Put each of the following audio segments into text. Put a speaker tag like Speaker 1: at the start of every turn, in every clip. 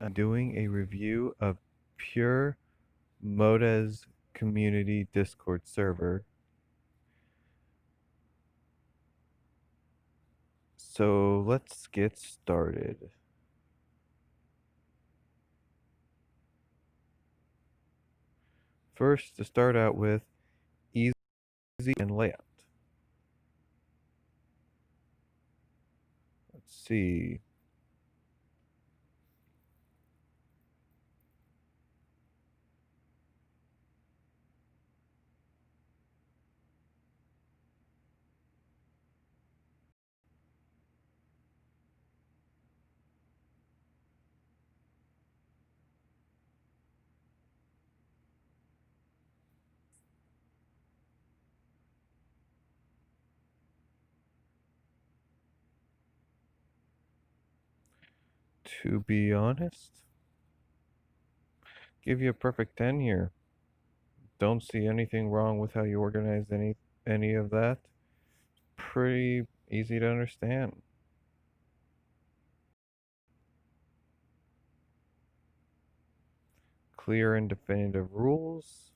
Speaker 1: I'm doing a review of pure Moddez community Discord server. So let's get started. First, to start out with, easy and layout. Let's see. To be honest, give you a perfect 10 here. Don't see anything wrong with how you organized any of that. Pretty easy to understand. Clear and definitive rules.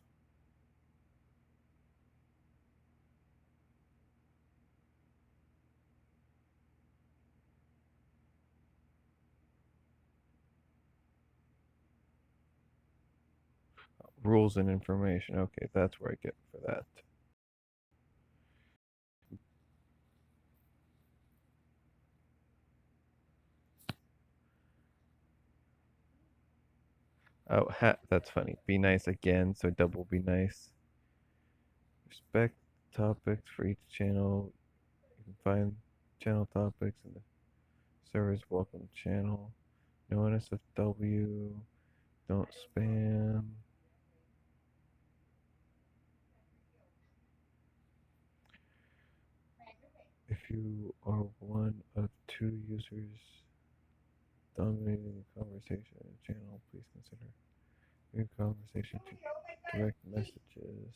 Speaker 1: Rules and information. Okay, that's where I get for that. Oh, that's funny. Be nice again, so double be nice. Respect topics for each channel. You can find channel topics in the server's welcome channel. No NSFW. Don't spam. If you are one of two users dominating the conversation in the channel, please consider your conversation to direct messages.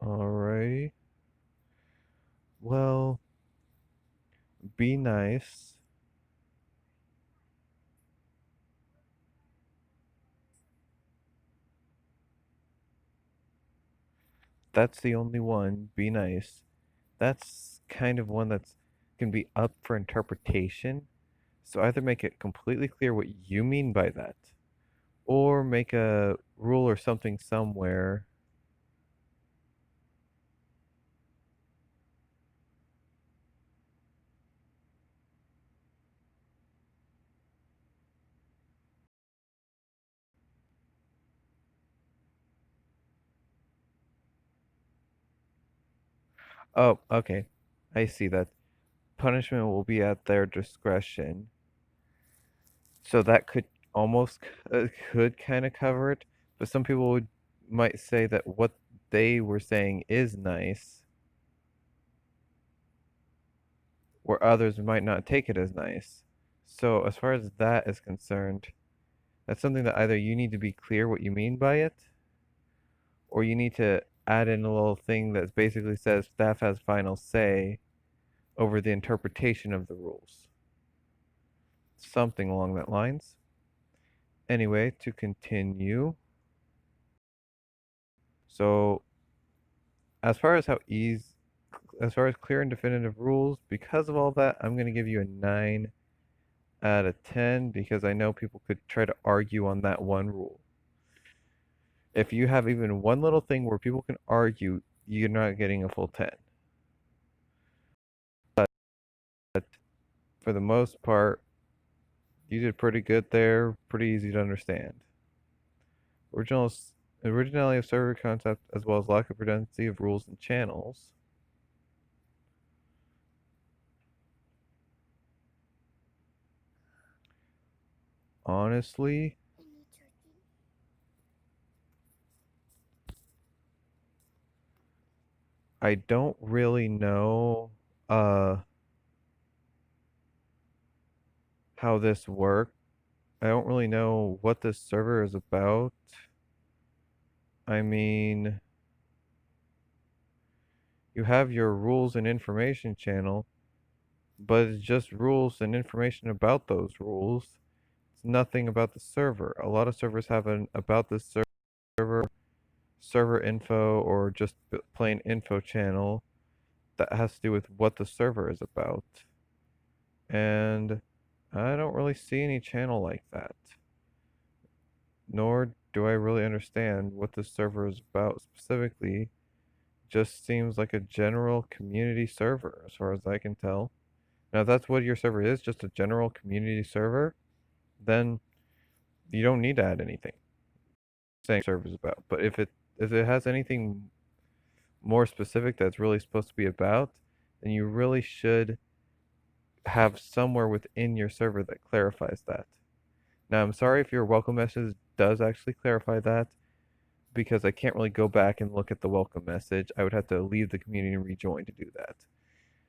Speaker 1: Alrighty. Well, be nice. That's the only one. Be nice. That's kind of one that's can be up for interpretation. So either make it completely clear what you mean by that, or make a rule or something somewhere. Oh, okay. I see that. Punishment will be at their discretion. So that could almost could kind of cover it, but some people might say that what they were saying is nice, where others might not take it as nice. So as far as that is concerned, that's something that either you need to be clear what you mean by it, or you need to add in a little thing that basically says staff has final say over the interpretation of the rules. Something along that lines. Anyway, to continue. So as far as clear and definitive rules, because of all that, I'm going to give you a 9 out of 10 because I know people could try to argue on that one rule. If you have even one little thing where people can argue, you're not getting a full 10. But for the most part, you did pretty good there, pretty easy to understand. Original Originality of server concept as well as lack of redundancy of rules and channels. Honestly, I don't really know how this works. I don't really know what this server is about. I mean, you have your rules and information channel, but it's just rules and information about those rules. It's nothing about the server. A lot of servers have an about the server, server info, or just plain info channel that has to do with what the server is about. And I don't really see any channel like that. Nor do I really understand what the server is about specifically. Just seems like a general community server, as far as I can tell. Now, if that's what your server is, just a general community server, then you don't need to add anything saying server is about. But if it has anything more specific that's really supposed to be about, then you really should have somewhere within your server that clarifies that. Now, I'm sorry if your welcome message does actually clarify that, because I can't really go back and look at the welcome message. I would have to leave the community and rejoin to do that.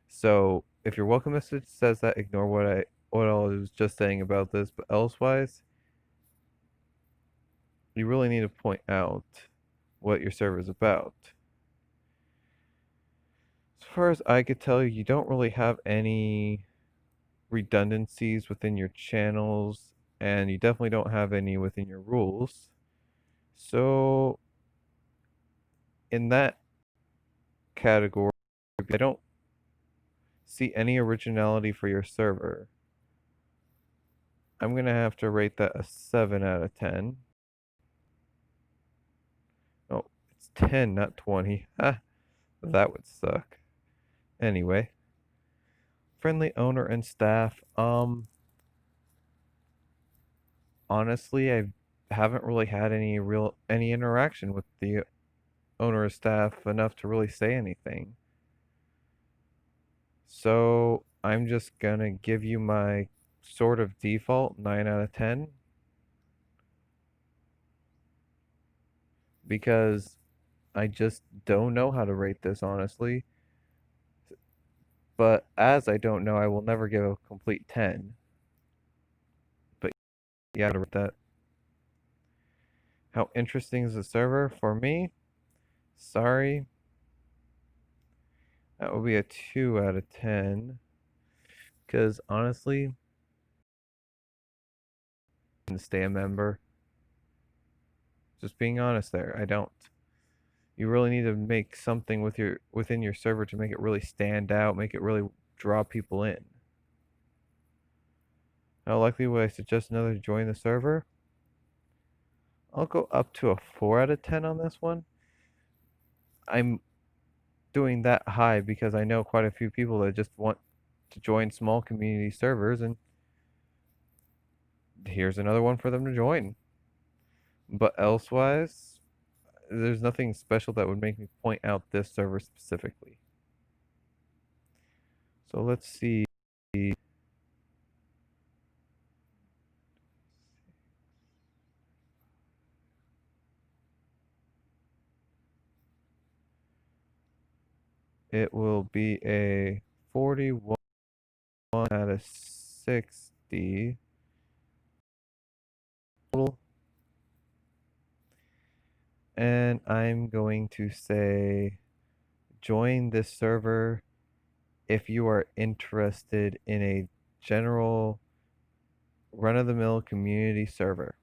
Speaker 1: So if your welcome message says that, ignore what I was just saying about this. But elsewise, you really need to point out what your server is about. As far as I could tell, you don't really have any redundancies within your channels, and you definitely don't have any within your rules. So in that category, I don't see any originality for your server. I'm going to have to rate that a 7 out of 10. Oh, it's 10, not 20. Ah, that would suck. Anyway, friendly owner and staff. Honestly, I haven't really had any interaction with the owner or staff enough to really say anything. So I'm just gonna give you my sort of default 9 out of 10 because I just don't know how to rate this honestly. But as I don't know, I will never give a complete 10. But yeah, to rate that. How interesting is the server? For me, sorry, that would be a 2 out of 10. Because honestly, to stay a member, just being honest there, I don't. You really need to make something within your server to make it really stand out, make it really draw people in. How likely would I suggest another to join the server? I'll go up to a 4 out of 10 on this one. I'm doing that high because I know quite a few people that just want to join small community servers, and here's another one for them to join. But elsewise, there's nothing special that would make me point out this server specifically. So let's see. It will be a 41 out of 60 total. And I'm going to say join this server if you are interested in a general run-of-the-mill community server.